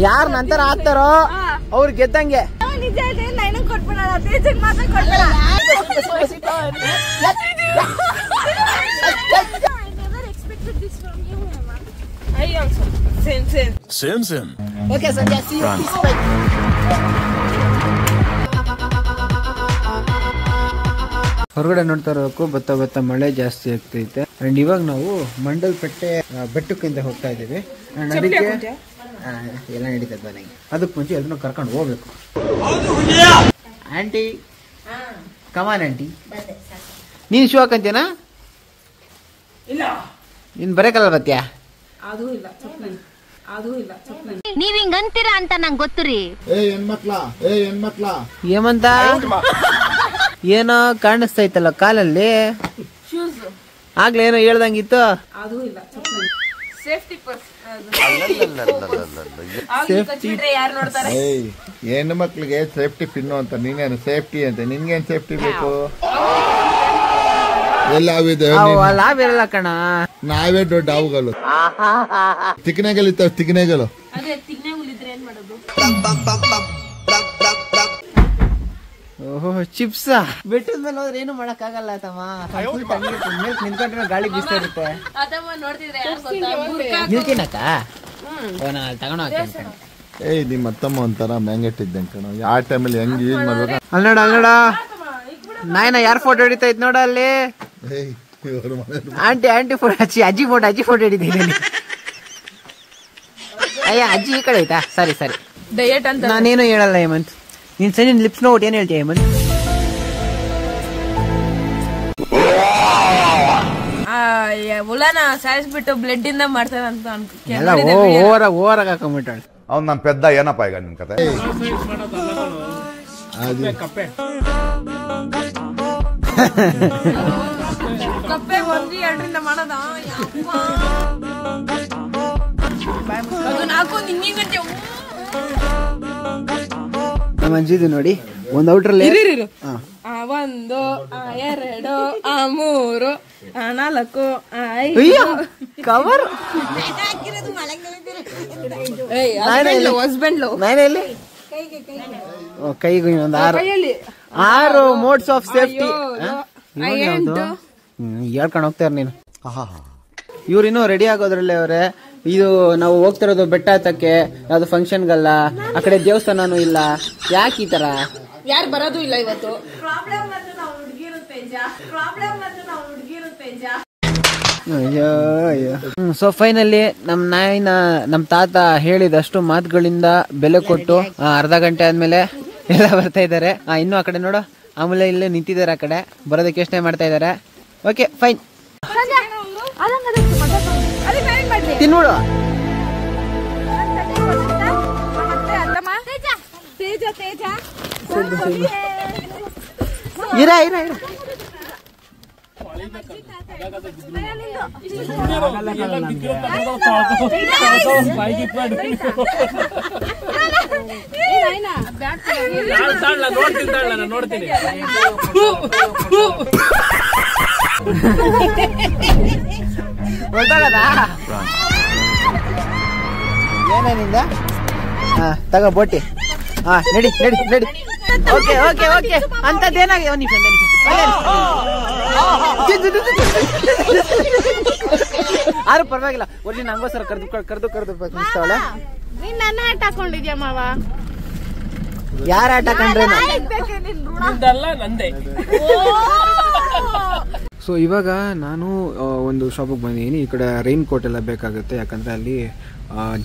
ಯಾರು ನಂತರ ಆಗ್ತಾರೋ ಅವ್ರು ಗೆದ್ದಂಗೆ. Same. Okay, Sanjay, see you. ಹೊರಗಡೆ ನೋಡ್ತಾ ಇರೋಕ್ಕೂ ಬತ್ತ ಮಳೆ ಜಾಸ್ತಿ ಆಗ್ತೈತೆ. ಅಂಡ್ ಇವಾಗ ನಾವು ಮಂಡಲ್ಪೇಟೆ ಬೆಟ್ಟಕ್ಕಿಂತ ಹೋಗ್ತಾ ಇದ್ದೀವಿ. ಅಂಡ್ ಅದಕ್ಕೆ ಎಲ್ಲ ನಡೀತದೆ ನನಗೆ. ಅದಕ್ಕೆ ಮುಂಚೆ ಎಲ್ಲರೂ ಕರ್ಕೊಂಡು ಹೋಗ್ಬೇಕು. ಆಂಟಿ ಕಮಾನ್ ಆಂಟಿ, ನೀನ್ ಶೂ ಹಾಕಂತೀನಾ? ನೀನ್ ಬರೇಕಲ್ಲ ಬತ್ತ್ಯಾ? ನೀವ್ ಹಿಂಗಂತೀರಾ ಅಂತ ನಂಗೆ ಗೊತ್ತು ರೀ. ಏಮಂತ ಏನೋ ಕಾಣಿಸ್ತೈತಲ್ಲ ಕಾಲಲ್ಲಿ, ಆಗ್ಲೇ ಏನೋ ಹೇಳ್ದಂಗಿತ್ತು. ಹೆಣ್ಣು ಮಕ್ಳಿಗೆ ಸೇಫ್ಟಿ ಪಿನ್ನು ಅಂತ, ನೀನೇನು ಸೇಫ್ಟಿ ಅಂತ, ನಿನ್ಗೇನ್ ಸೇಫ್ಟಿ ಬೇಕು? ಲಾಭ ಇರಲ್ಲ ಕಣ, ನಾವೇ ದೊಡ್ಡ ಹಾವುಗಳು. ತಿಕ್ನೆಗಳಿರ್ತಾವ, ತಿಕ್ನೆಗಳು. ಓಹೋ ಚಿಪ್ಸ್. ಬೆಟ್ಟದ ಮೇಲೆ ಹೋದ್ರೆ ಏನು ಮಾಡಕ್ ಆಗಲ್ಲ ತಮ್ಮ. ನಿಂತ್ಕೊಂಡ್ರೆ ಗಾಳಿ ಬೀಸ್ತಾ ಇರುತ್ತೆ. ನಿಲ್ತೀನಕ್ಕ ತಗೊಂಡು ಹೋಗ್ತೇನೆ. ಏಯ್ ನಿಮ್ಮ ಅತ್ತಮ್ಮ ಒಂಥರ ಮ್ಯಾಂಗೆಟ್ಟಿದ್ದೆ ಕಣ. ಯಾವ ಟೈಮಲ್ಲಿ ಹೆಂಗ್ ಯೂಸ್ ಮಾಡ್ಬೇಕು? ಅಲ್ಲೋಡ ನಾಯಿನ ಯಾರು ಫೋಟೋ ಹಿಡಿತಾ ಇದ್ ನೋಡ ಅಲ್ಲಿ. ಆಂಟಿ ಫೋಟೋ ಅಜ್ಜಿ ಫೋಟೋ ಹಿಡಿತೀನಿ. ಅಯ್ಯ ಅಜ್ಜಿ ಈ ಕಡೆ ಆಯ್ತಾ? ಸರಿ ಡಯಟ್ ಅಂತ ನಾನೇನು ಹೇಳಲ್ಲ ಹೇಮಂತ್. ನೀನ್ ಸರಿ ಲಿಪ್ಸ್ ನೋಟ್ ಏನ್ ಹೇಳ್ತೀಯ ಹೇಮಂತ್? ಉಲಾನ ಸಾಯಿಸ್ಬಿಟ್ಟು ಬ್ಲಡ್ ಇಂದ ಮಾಡ್ತಾರಂತ ಎಲ್ಲ ಓವರಾಗಿ ಹಾಕೊಂಡ್ಬಿಟ್ಟಾಳೆ. ಅವ್ನು ನಮ್ಮ ಪೆದ್ದ. ಏನಪ್ಪ ಈಗ ನಿಮ್ ಕತೆ? ಕಪ್ಪೆ 1-2ರಿಂದ ಮಾಡೋದ ನಮ್ಮ ಅಜ್ಜಿದು ನೋಡಿ ಒಂದ್ ಔಟ್ರಲ್ಲಿ 1 2 3 4 5 ಕವರ್ ಕೈಗೆ ಒಂದು 6 ಮೋಡ್ಸ್ ಆಫ್ ಸೇಫ್ಟಿ ಹೇಳ್ಕೊಂಡು ಹೋಗ್ತಾರ ನೀನು. ಇವ್ರು ಇನ್ನೂ ರೆಡಿ ಆಗೋದ್ರಲ್ಲೇ ಅವ್ರೆ. ಇದು ನಾವು ಹೋಗ್ತಿರೋದು ಬೆಟ್ಟ ಹತ್ತಕ್ಕೆ, ಯಾವ್ದು ಫಂಕ್ಷನ್ಗಲ್ಲ. ಆ ಕಡೆ ದೇವಸ್ಥಾನನೂ ಇಲ್ಲ. ಯಾಕೆ ಈ ತರ? ಯಾರು ಬರೋದು ಇಲ್ಲ ಇವತ್ತು. ಸೊ ಫೈನಲಿ ನಮ್ ನಾಯಿನ ನಮ್ ತಾತ ಹೇಳಿದಷ್ಟು ಮಾತುಗಳಿಂದ ಬೆಲೆ ಕೊಟ್ಟು ಅರ್ಧ ಗಂಟೆ ಆದ್ಮೇಲೆ ಎಲ್ಲ ಬರ್ತಾ ಇದಾರೆ. ಇನ್ನು ಆ ಕಡೆ ನೋಡು, ಆಮೇಲೆ ಇಲ್ಲೇ ನಿಂತಿದ್ದಾರೆ. ಆ ಕಡೆ ಬರೋದಕ್ಕೆ ಯೋಚನೆ ಮಾಡ್ತಾ ಇದಾರೆ. ಓಕೆ ಫೈನ್, ತಿನ್ನೋಡು. ಇರ ನೋಡ್ತೀನಿ. ಏನೇನಿಂದ ತಗೋ ಬೋಟಿ. ನಡಿ. ಓಕೆ ಅಂತದ್ದೇನಾಗಿ ಆರು ಪರವಾಗಿಲ್ಲ. ಒಳ್ಳೆ ನಂಗೋಸ್ಕರ ಕರೆದು ನಿಲ್ಸ್ತಾವಳೆ. ಯಾರ ಆಟ ಕಂಡ್ರೆ ಸೊ ಇವಾಗ ನಾನು ಒಂದು ಶಾಪಿಗೆ ಬಂದಿದ್ದೀನಿ. ಈ ಕಡೆ ರೈನ್ ಕೋಟ್ ಎಲ್ಲ ಬೇಕಾಗುತ್ತೆ, ಯಾಕಂದ್ರೆ ಅಲ್ಲಿ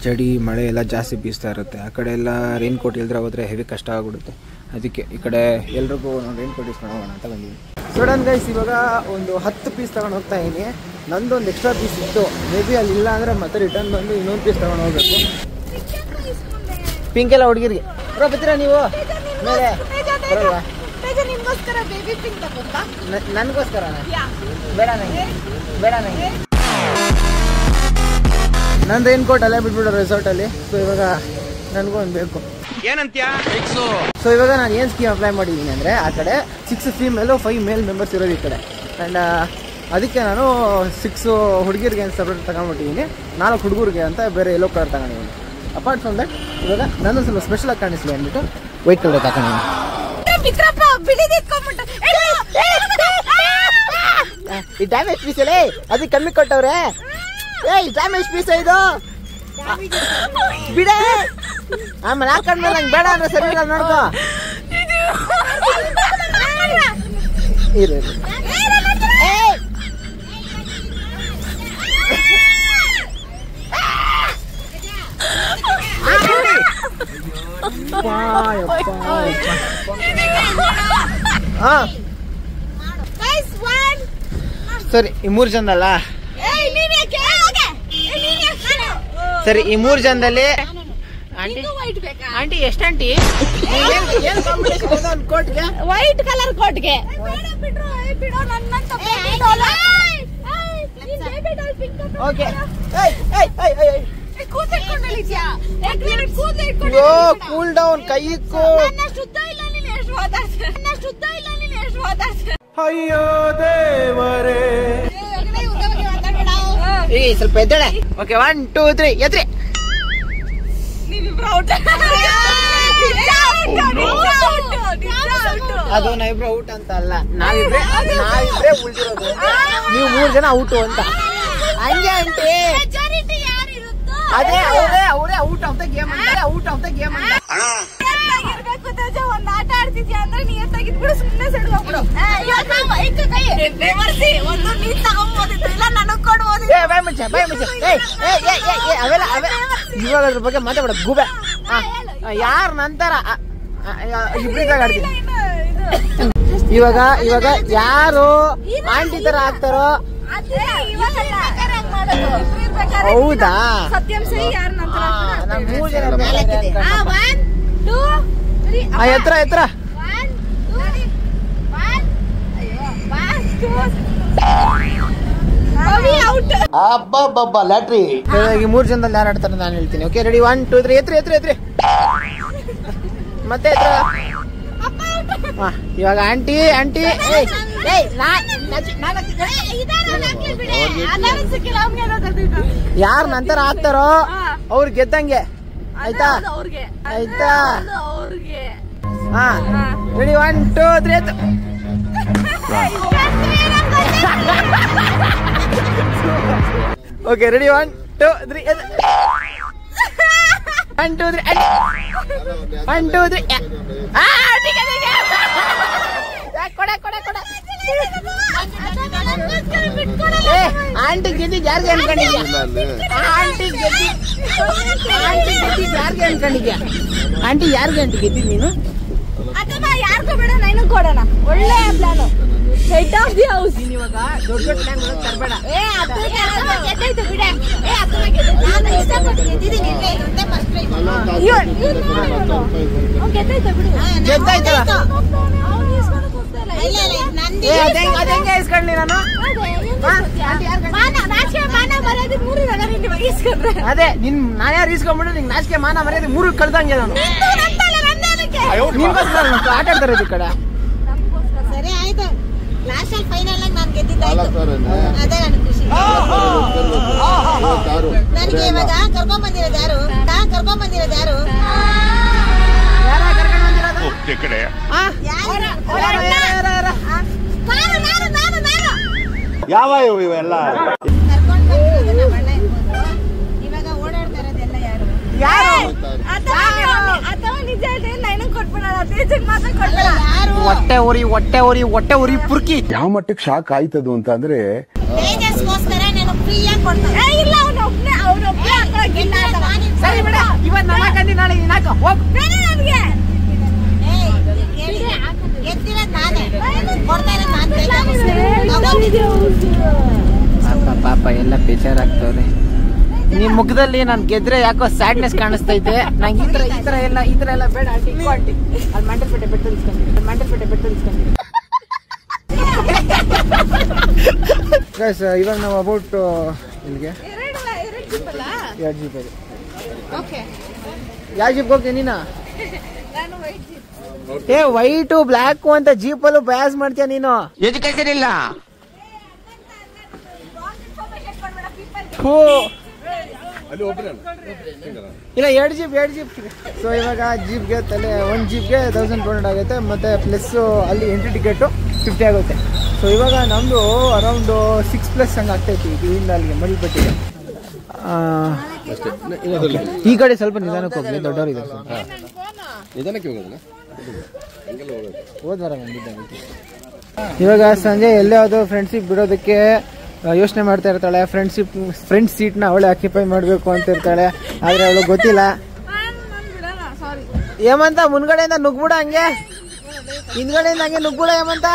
ಜಡಿ ಮಳೆ ಎಲ್ಲ ಜಾಸ್ತಿ ಬೀಸ್ತಾ ಇರುತ್ತೆ. ಆ ಕಡೆ ಎಲ್ಲ ರೈನ್ ಕೋಟ್ ಇಲ್ದ್ರೆ ಹೋದ್ರೆ ಹೆವಿ ಕಷ್ಟ ಆಗ್ಬಿಡುತ್ತೆ. ಅದಕ್ಕೆ ಈ ಕಡೆ ಎಲ್ರಿಗೂ ನಾನು ರೈನ್ ಕೋಟ್ ಇಸ್ಕೊಂಡು ಹೋಗೋಣ ಅಂತ ಬಂದಿದ್ದೀನಿ. ಸಡನ್ ಗೈಸ್ ಇವಾಗ ಒಂದು 10 ಪೀಸ್ ತಗೊಂಡು ಹೋಗ್ತಾ ಇದ್ದೀನಿ. ನಂದೊಂದು ಎಕ್ಸ್ಟ್ರಾ ಪೀಸ್ ಇತ್ತು. ಮೇ ಬಿ ಅಲ್ಲಿ ಇಲ್ಲ ಅಂದ್ರೆ ಮತ್ತೆ ರಿಟರ್ನ್ ಬಂದು ಇನ್ನೊಂದು ಪೀಸ್ ತಗೊಂಡು ಹೋಗ್ಬೇಕು. ಪಿಂಕ್ ಎಲ್ಲ ಹುಡುಗಿರಿಗೆ ಬರ್ತೀರಾ ನೀವು ಮೇಲೆ? ನನಗೋಸ್ಕರ ಬೇಡ ನಂಗೆ ನನ್ನ ರೈನ್ ಕೋಟ್ ಅಲ್ಲೇ ಬಿಟ್ಬಿಡೋ ರೆಸಾರ್ಟಲ್ಲಿ. ಸೊ ಇವಾಗ ನನಗೂ ಒಂದು ಬೇಕು. ಏನಂತ್ಯಾ? ಸೊ ಇವಾಗ ನಾನು ಏನು ಸ್ಕೀಮ್ ಅಪ್ಲೈ ಮಾಡಿದ್ದೀನಿ ಅಂದರೆ, ಆ ಕಡೆ 6 ಫೀಮೇಲು 5 ಮೇಲ್ ಮೆಂಬರ್ಸ್ ಇರೋದು ಈ ಕಡೆ. ಆ್ಯಂಡ್ ಅದಕ್ಕೆ ನಾನು 6 ಹುಡುಗಿರಿಗೆ ಸಪ್ರೇಟ್ ತಗೊಂಡ್ಬಿಟ್ಟಿದ್ದೀನಿ, 4 ಹುಡುಗರಿಗೆ ಅಂತ ಬೇರೆ ಎಲ್ಲೋ ಕಲರ್ ತಗೊಂಡಿದ್ದೀನಿ. ಅಪಾರ್ಟ್ ಫ್ರಮ್ ದಟ್ ಇವಾಗ ನಾನು ಸ್ವಲ್ಪ ಸ್ಪೆಷಲ್ ಆಗಿ ಕಾಣಿಸ್ಲಿ ಅಂದ್ಬಿಟ್ಟು ವೈಟ್ ಕಲರ್ ಹಾಕೋಣ. ಈ ಡ್ಯಾಮೇಜ್ ಪೀಸ್ ಅಲ್ಲೇ ಅದಕ್ಕೆ ಕಮ್ಮಿ ಕೊಟ್ಟವ್ರೆ. ಏಯ್ ಡ್ಯಾಮೇಜ್ ಪೀಸ್ ಇದು ಬಿಡ. ಆಮೇಲೆ ಹಾಕೊಂಡ್ಮೇಲೆ ನಂಗೆ ಬೇಡ ಅಂದ್ರೆ ಸರಿ ಇಲ್ಲ ನೋಡ್ಕೋ. ಇರು ಸರಿ ಈ 3 ಜನದಲ್ಲ. ಸರಿ ಈ 3 ಜನದಲ್ಲಿ ಆಂಟಿ ಎಷ್ಟು ಆಂಟಿ ಕೋಟ್ಗೆ ವೈಟ್ ಕಲರ್ ಕೋಟ್ಗೆ ಓಕೆ. ಕೂಲ್ ಡೌನ್ ಕೈ ಅಯ್ಯೋ ದೇವರೇ. ಸ್ವಲ್ಪ ಎದ್ದೇಳೆ. ಓಕೆ 1 2 3 ಎದ್ರಿ. ಅದು ನಾವಿಬ್ರು ಔಟ್ ಅಂತ ಅಲ್ಲ, ನಾವಿಬ್ರೆ ಉಳಿದಿರೋದು. ನೀವು 3 ಜನ ಔಟು ಅಂತ ಹಂಗೆ ಆಂಟಿ. ಅದೇ ಅವರೇ ಔಟ್ ಆಫ್ ದ ಗೇಮ್ ಅಂತಾರೆ. ಔಟ್ ಆಫ್ ದ ಗೇಮ್ ಅಂತ ಒಂದ್ ಆಟ ಆಡ್ತಿದ್ಯಾ ಅಂದ್ರೆ ನೀತ್ತಾಗಿದ್ಬಿಡು, ಸುಮ್ಮನೆ ಸೆಡ್ಬಿಡು. ಅವೆಲ್ಲ ಇವಾಗ ಅದ್ರ ಬಗ್ಗೆ ಮಾತಾಡ ಗೂಬೆ. ಯಾರ ನಂತರ ಇಬ್ರಿದಾಗ ಆಡ್ತೀನಿ. ಇವಾಗ ಯಾರು ಆಂಟಿ ತರ ಆಗ್ತಾರೋ. ಹೌದಾ? ಎತ್ತರ ಅಬ್ಬಬ್ಬಬ್ಬ ಲ್ಯಾಟ್ರಿ. ಈ 3 ಜನದಲ್ಲಿ ಯಾರು ಆಡ್ತಾರೆ ನಾನು ಹೇಳ್ತೀನಿ. Okay ready 1 2 3 ಎತ್ರಿ. ಮತ್ತೆ ಇವಾಗ ಆಂಟಿ ಯಾರು ನಂತರ ಆಗ್ತಾರೋ ಅವ್ರು ಗೆದ್ದಂಗೆ. ಆಯ್ತಾ? ಹಾ ರೆಡಿ 1 2 3 ಓಕೆ ರೆಡಿ 1 2 3 1 2 3 1 2 3 ಆಂಟಿ ಗೆದ್ದಿದ್ದು ಯಾರಿಗೆ ಅನ್ಕೊಂಡಿದ್ಯಾ? ಆಂಟಿ ಯಾರಿಗೆ ಗೆದ್ದಿದ್ ನೀನು? ಯಾರಿಗೂ ಬೇಡ, ನನಗೂ ಕೊಡೋಣ. ಒಳ್ಳೆ plan. Head of the house. ಇವಾಗ ದೊಡ್ಡ ಪ್ಲಾನ್ ತರಬೇಡ. ಅದೇ ನಿನ್ ನಾನು ಯಾರು ಇಸ್ಕೊಂಡ್ಬಿಟ್ಟು ನಿಂಗೆ ನಾಚಿಕೆ ಮಾನ ಮರ್ಯಾದೆ 3 ಕಳ್ದಂಗೆ ನಾನು. ಆಟ ಆಡ್ತಾರೆ ಈ ಕಡೆ. ಸರಿ ಆಯ್ತು, ಲಾಸ್ಟ್ ಅಲ್ಲಿ ಫೈನಲ್ ಆಗಿ ನಾನು ಗೆದ್ದಿದ್ದಾಯ್ತು. ಅದೇ ನನ್ನ ಖುಷಿ. ನನಗೆ ಇವಾಗ ಕರ್ಕೊಂಡ್ ಬಂದಿರೋದು ಯಾರು? ಯಾವ ಇವೆಲ್ಲ ಇವಾಗ ಓಡಾಡ್ತಾ ಇರೋದೆಲ್ಲ ಯಾರು? ಅಥವಾ ನಿಜ ನನಗೆ ಕೊಟ್ಬಿಡೋಣ, ತೇಜಗ್ ಮಾತ್ರ ಕೊಡ್ಬೇಡ. ಹೊಟ್ಟೆ ಉರಿ ಪುರ್ಕಿ. ಯಾವ ಮಟ್ಟಕ್ಕೆ ಶಾಕ್ ಆಯ್ತದು ಅಂತ ಅಂದ್ರೆ ತೇಜಸ್ಗೋಸ್ಕರ ನಾನು ಫ್ರೀಯಾಗಿ ಕೊಡ್ತೇನೆ. ಇಲ್ಲ ಅವನೊಬ್ನೇ ಹಾಕೋಗಿಲ್ಲ. ಸರಿ ಬಿಡ, ಇವತ್ತು ನನ್ನ ಕಂದಿ ನಾಳೆ ನೀನ್ ಹಾಕೋ ಹೋಗ್. ನನಗೆ ಎತ್ತಿರೋದು ನಾನೇ, ಕೊಡ್ತಾ ಇರೋದು ನಾನು. ಪಾಪ ಎಲ್ಲ ಬೇಜಾರಾಗ್ತವ್ರೆ. ನಿಮ್ ಮುಖದಲ್ಲಿ ನಾನ್ ಗೆದ್ರೆ ಯಾಕೋ ಸ್ಯಾಡ್ನೆಸ್ ಕಾಣಿಸ್ತೈತೆ. ನಂಗೆ ಈ ತರ ಎಲ್ಲ ಬೇಡ ಆಂಟಿ. ಅಲ್ಲಿ ಮಂಟಲ್ಪೇಟೆ ಬೆಟ್ಟದಲ್ಲಿ ಇಸ್ಕೊಂಡಿರಿ. ಗೈಸ್ ಇವಾಗ ನಾವು ಅಬೌಟ್ ಇಲ್ಲಿಗೆ 2 ಜೀಪ್ ಇದೆ. ಯಾವ ಜೀಪ್ ಹೋಗ್ತೀನಿ ನೀನು? ವೈಟು ಬ್ಲ್ಯಾಕ್ ಅಂತ ಜೀಪಲ್ಲೂ ಬಯಾಸ್ ಮಾಡ್ತೀಯ ನೀನು. ಎಜುಕೇಶನ್ ಇಲ್ಲ. ಇಲ್ಲ 2 ಜೀಪ್ ಸೊ ಇವಾಗ ಜೀಪ್ಗೆ ಒಂದು ಜೀಪ್ಗೆ 1200 ಆಗುತ್ತೆ ಮತ್ತೆ ಪ್ಲಸ್ ಅಲ್ಲಿ ಎಂಟ್ರಿ ಟಿಕೆಟು 50 ಆಗುತ್ತೆ. ಸೊ ಇವಾಗ ನಮ್ಮದು ಅರೌಂಡ್ 6+ ಹಂಗೆ ಆಗ್ತೈತಿ ಇಲ್ಲಿಂದ ಅಲ್ಲಿಗೆ ಮಡಿಪಟ್ಟಿಗೆ. ಈ ಕಡೆ ಸ್ವಲ್ಪ ನಿಧಾನಕ್ಕೆ ಹೋಗ್ಲಿ, ದೊಡ್ಡವರು ಇದೆ ಇವಾಗ ಸಂಜೆ ಎಲ್ಲೇ ಅದು ಫ್ರೆಂಡ್ಸಿಗೆ ಬಿಡೋದಕ್ಕೆ ಯೋಚನೆ ಮಾಡ್ತಾ ಇರ್ತಾಳೆ. ಫ್ರೆಂಡ್ ಸೀಟ್ನ ಅವಳೆ ಆಕ್ಯುಪೈ ಮಾಡಬೇಕು ಅಂತ ಇರ್ತಾಳೆ. ಆದ್ರೆ ಅವಳು ಗೊತ್ತಿಲ್ಲ ಏಮಂತ ಮುಂದ್ಗಡೆಯಿಂದ ನುಗ್ಬಿಡ, ಹಂಗೆ ಹಿಂದ್ಗಡೆಯಿಂದ ಹಂಗೆ ನುಗ್ಬಿಡ ಏಮಂತ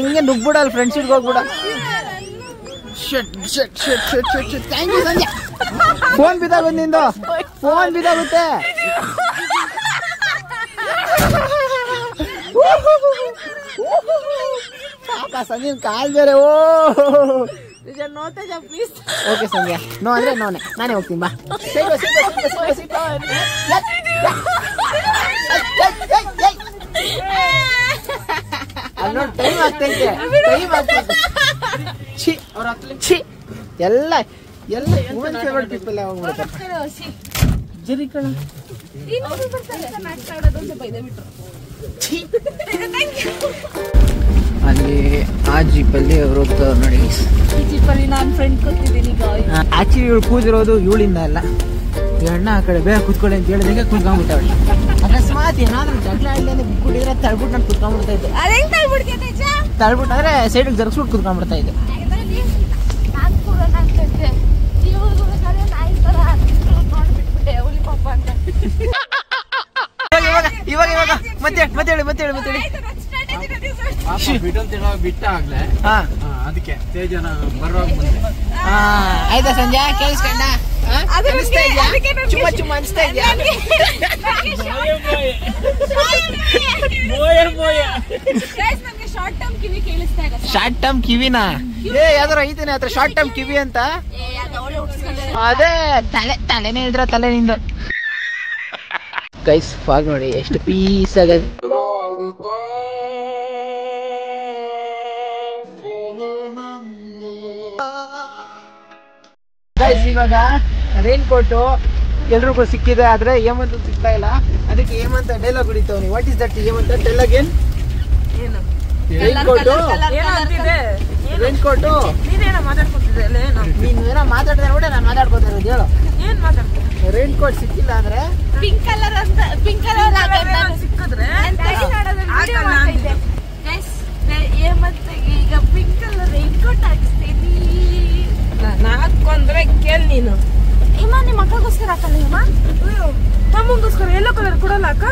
ಹಿಂಗೆ ನುಗ್ಬಿಡಲ್ಲ ಫ್ರೆಂಡ್ ಸೀಟ್ಗೆ ಹೋಗ್ಬಿಡ. ಫೋನ್ ಬಿದ್ದಾಗುತ್ತೆ ನಿಂದು, ಫೋನ್ ಬಿದ್ದಾಗುತ್ತೆ. ಸಂಜೆ ಕಾಲ್ ಬೇರೆ. ಓಕೆ ಸಂಜೆ ನೋ ಅಂದ್ರೆ ನೋನೆ, ನಾನೇ ಹೋಗ್ತೀನಿ ಬಾ. ಟೈಮ್ ಆಗ್ತೈತೆ ಎಲ್ಲ ವುಮೆನ್ ಫೇವರೇಟ್ ಪೀಪಲ್ ಜರಿ ಕಣ. ಅಲ್ಲಿ ಆ ಜೀಪಲ್ಲಿ ಅವ್ರು ಹೋಗ್ತಾರೆ ನೋಡಿ. ಈ ಜೀಪಲ್ಲಿ ನಾನು ಫ್ರೆಂಡ್ ಕೂತಿದ್ದೀನಿ. ಆಕ್ಚುಲಿ ಇವಳು ಕೂದಿರೋದು ಇವಳಿಂದ ಅಲ್ಲ, ಈ ಅಣ್ಣ ಆ ಕಡೆ ಬೇಗ ಕೂತ್ಕೊಳ್ಳಿ ಅಂತ ಹೇಳಿದಾಗ ಕೂತ್ಕೊಂಡ್ಬಿಟ್ಟವಳು. ಅಕಸ್ಮಾತ್ ಏನಾದ್ರೂ ಜಗಳ ಆಡಲಿ ಅಂತ ಬಿಟ್ಬಿಟ್ಟಿದ್ರೆ ತಳ್ಬಿಟ್ಟು ನಾನು ಕೂತ್ಕೊಂಡ್ಬಿಡ್ತಾ ಇದ್ದೆ. ತಳ್ಬಿಟ್ಟು ಅಂದ್ರೆ ಸೈಡಿಗೆ ಜರ್ಸ್ಬಿಟ್ಟು ಕೂತ್ಕೊಂಡ್ಬಿಡ್ತಾ ಇದ್ದೆ. ಇವಾಗ ಮತ್ತೆ ಹೇಳಿ ಬಿಟ್ಟ ಆಗ್ಲೇ ಅದಕ್ಕೆ ತೇಜನ ಬರುವಾಗ ಆಯ್ತಾ ಸಂಜೆ ಕೇಳಿಸ್ಕೊಂಡ ಚುಮ್ಮ ಅನ್ಸ್ತಾ ಇದ್ಯಾ? ಶಾರ್ಟ್ ಟರ್ಮ್ ಕಿವಿನಾ? ಯಾವ್ದಾರು ಐತೇನೆ ಹತ್ರ ಶಾರ್ಟ್ ಟರ್ಮ್ ಕಿವಿ ಅಂತ? ಅದೇ ತಲೆನೇ ಇದ್ರ ತಲೆ ನಿಂದು. ಗೈಸ್ ಫಾಗ್ ನೋಡಿ ಎಷ್ಟು ಪೀಸ್ ಆಗದು. ಗೈಸ್ ಇವಾಗ ರೈನ್ ಕೋಟು ಎಲ್ರಿಗೂ ಸಿಕ್ಕಿದೆ, ಆದ್ರೆ ಏಮಂತ ಸಿಗ್ತಾ ಇಲ್ಲ. ಅದಕ್ಕೆ ಏಮಂತ ಡೈಲಾಗ್ ಹೊಡಿತಾವ್ನಿ. What is that Hemanth tell again? Rain coat rain coat ನೀನೇನೋ ಮಾತಾಡ್ತಿದ್ದೆ ನೋಡಿ, ನಾನು ಮಾತಾಡ್ಕೋತಾ ಇರೋದು. ಹೇಳು ರೈನ್ ಕೋಟ್ ಸಿಕ್ಕಿಲ್ಲ ಅಂದ್ರೆ ಪಿಂಕ್ ಕಲರ್ ಅಂತ, ಪಿಂಕ್ ಕಲರ್ ಸಿಕ್ಕಿದ್ರೆ ಮತ್ತೆ ಈಗ ಪಿಂಕ್ ಕಲರ್ ರೈನ್ ಕೋಟ್ ಹಾಕಿಸ್ತೀನಿ. ನಾಕೊಂದ್ರೆ ಕೇಳಿ ನೀನು ಇಮ್ಮ ನಿಮ್ಮ ಅಕ್ಕಗೋಸ್ಕರ ಹಾಕಲ್ಲ ಇಮ್ಮ, ತಮ್ಮಗೋಸ್ಕರ ಎಲ್ಲೋ ಕಲರ್ ಕೊಡಲ್ಲ ಅಕ್ಕ.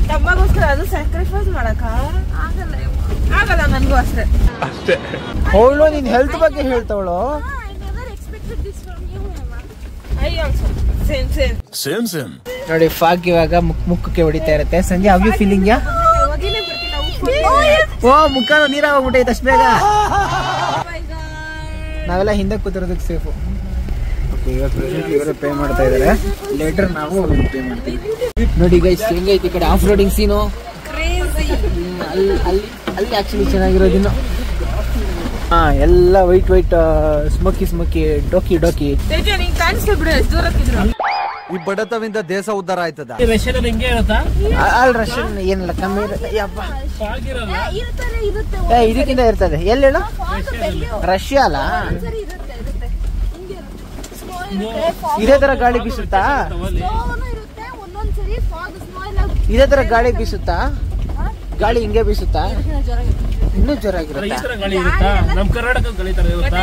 ತಮ್ಮಗೋಸ್ಕರ ಅದು ಸ್ಯಾಕ್ರಿಫೈಸ್ ಮಾಡಕ ಆಗಲ್ಲ, ನನ್ಗೂ ಅಷ್ಟೇ. ಅವಳು ನಿನ್ ಹೆಲ್ತ್ ಬಗ್ಗೆ ಹೇಳ್ತಾವಳು. ನೋಡಿ ಫಾಗ್ ಇವಾಗ ಮುಖಕ್ಕೆ ಹೊಡಿತಾ ಇರುತ್ತೆ. ಸಂಜೆ ಅವ್ಯೂ ಫೀಲಿಂಗ್ ಯಾ? ಓ ಮುಖ ನೀರಾಗ ಹೋಗ್ಬಿಟ್ಟೈತೆ ಅಷ್ಟು ಬೇಗ. ನಾವೆಲ್ಲ ಹಿಂದೆ ಕೂತಿರೋದಕ್ಕೆ ಸೇಫು. ಇವಾಗ ಪ್ರೆಸೆಂಟ್ ಇವರೇ ಪೇ ಮಾಡ್ತಾ ಇದಾರೆ, ಲೇಟರ್ ನಾವು ಪೇ ಮಾಡ್ತೀವಿ. ನೋಡಿ ಗೈಸ್ ಹೆಂಗೈತಿ ಈ ಕಡೆ ಆಫ್ ರೋಡಿಂಗ್ ಸೀನು. ಅಲ್ಲಿ ಆಕ್ಚುಲಿ ಚೆನ್ನಾಗಿರೋದಿನ್ನು ಎಲ್ಲ ವೈಟ್ ಸ್ಮೋಕಿ ಡೋಕಿ. ಈ ಬಡತವಿಂದ ದೇಶ ಉದ್ಧಾರ ಆಯ್ತದ. ರಷ್ಯಾದಲ್ಲಿ ಹಿಂಗೆ ಇರುತ್ತಾ? ಅಲ್ಲಿ ರಷ್ಯನ್ ಏನಿಲ್ಲ, ಕಮ್ಮಿ ಇರುತ್ತೆ. ಇದಕ್ಕಿಂತ ಇರ್ತದೆ. ಎಲ್ಲಿ ಹೇಳು? ರಷ್ಯಾ ಅಲ್ಲ, ಇದೇ ತರ ಗಾಳಿ ಬೀಸುತ್ತಾ? ಇದೇ ತರ ಗಾಳಿ ಬೀಸುತ್ತಾ? ಗಾಳಿ ಹಿಂಗೆ ಬೀಸುತ್ತಾ? ಇನ್ನೂ ಜೋರಾಗಿರುತ್ತೆ. ನಮ್ ಕರ್ನಾಟಕ ಗಾಳಿ ತರ ಇರುತ್ತಾ?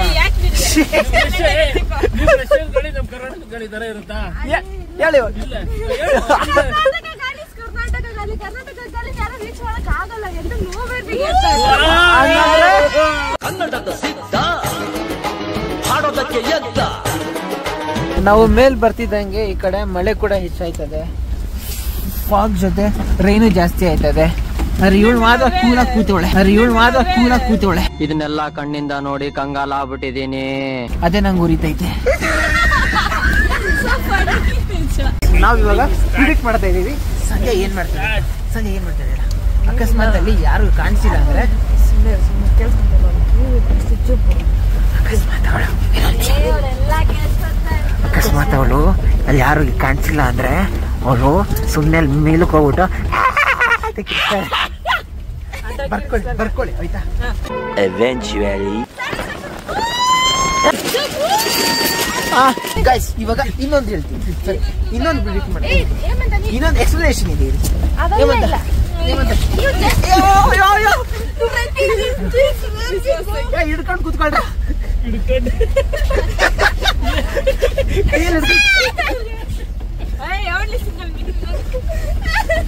ನಮ್ ಕರ್ನಾಟಕ ಗಾಳಿ ತರ ಇರುತ್ತಾ? ಹೇಳಿ. ನಾವು ಮೇಲ್ ಬರ್ತಿದ್ದಂಗೆ ಈ ಕಡೆ ಮಳೆ ಕೂಡ ಹೆಚ್ಚಾಯ್ತದೆ, ಫಾಗ್ ಜೊತೆ ರೈನು ಜಾಸ್ತಿ ಆಯ್ತದೆ. ಇವಳು ಮಾತ್ರ ಕೂಲ ಕೂತವಳೆ. ಇದನ್ನೆಲ್ಲ ಕಣ್ಣಿಂದ ನೋಡಿ ಕಂಗಾಲ ಆಗ್ಬಿಟ್ಟಿದೀನಿ. ಅದೇ ನಂಗೆ ಉರಿತೈತೆ. ನಾವ್ ಇವಾಗ ಪ್ರಿಡಿಕ್ಟ್ ಮಾಡ್ತಾ ಇದೀವಿ ಸಂಜೆ ಏನ್ ಮಾಡ್ತಾರೆ. ಅಕಸ್ಮಾತ್ ಅಲ್ಲಿ ಯಾರು ಕಾಣಿಸಿಲ್ಲ ಅಂದ್ರೆ ಅಕಸ್ಮಾತ್ ಅವಳು ಅಲ್ಲಿ ಯಾರು ಕಾಣಿಸಿಲ್ಲ ಅಂದ್ರೆ ಅವಳು ಸುಮ್ಮನೆ ಮೇಲಕ್ಕೆ ಹೋಗ್ಬಿಟ್ಟು ಬರ್ಕೊಳ್ಳಿ ಆಯ್ತಾ. ಗೈಸ್ ಇವಾಗ ಇನ್ನೊಂದು ಹೇಳ್ತೀನಿ, ಸರಿ ಇನ್ನೊಂದು ಬಿಡಿಟ್ ಮಾಡ್ತೀನಿ, ಇನ್ನೊಂದು ಎಕ್ಸ್ಪ್ಲನೇಷನ್ ಇದೆ. ಹಿಡ್ಕೊಂಡು ಕೂತ್ಕೊಳ್ರ,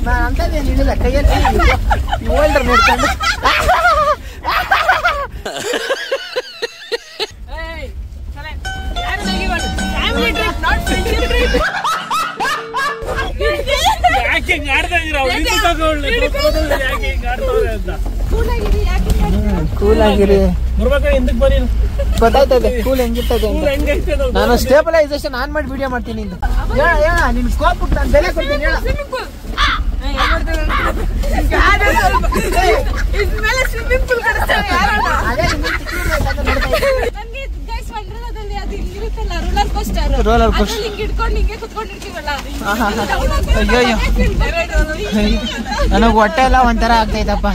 ನಾನು ಅಂತದೇನು ಹೇಳಿಲ್ಲ, ಕೈಯಲ್ಲಿ ಹೋಲ್ಡರ್ ನೋಡ್ಕೊಂಡು ಕೂಲ್ ಆಗಿರಿ. ಗೊತ್ತಾಯ್ತದೆ ಕೂಲ್ ಹೆಂಗಿರ್ತದೆ ಅಂತ. ನಾನು ಸ್ಟೇಬಲೈಸೇಷನ್ ಆನ್ ಮಾಡಿ ವಿಡಿಯೋ ಮಾಡ್ತೀನಿ. ಹೇಳ ನಿನ್ ಸ್ಕೋಪ್ ನಾನು ಬೆಲೆ ಕೊಡ್ತೀನಿ. ಹೇಳ ರೋಲರ್ ಕೋಸ್ಟರ್ ಅಯ್ಯೋ ನನಗ್ ಹೊಟ್ಟೆ ಎಲ್ಲ ಒಂಥರ ಆಗ್ತೈತಪ್ಪ.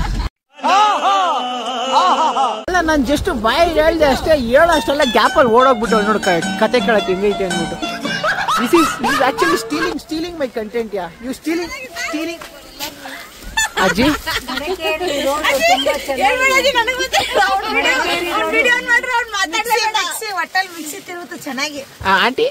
ಅಲ್ಲ ನಾನು ಜಸ್ಟ್ ಬಾಯಿ ಹೇಳ್ದೆ ಅಷ್ಟೇ, ಹೇಳೋ ಅಷ್ಟೆಲ್ಲ ಗ್ಯಾಪಲ್ಲಿ ಓಡೋಗ್ಬಿಟ್ಟು ನೋಡ್ ಕತೆ ಕೇಳಕ್ ಹೆಂಗೈತೆ ಅಂದ್ಬಿಟ್ಟು. This is actually stealing my content. You stealing ಅಜ್ಜಿ ಚೆನ್ನಾಗಿ ಆಂಟಿ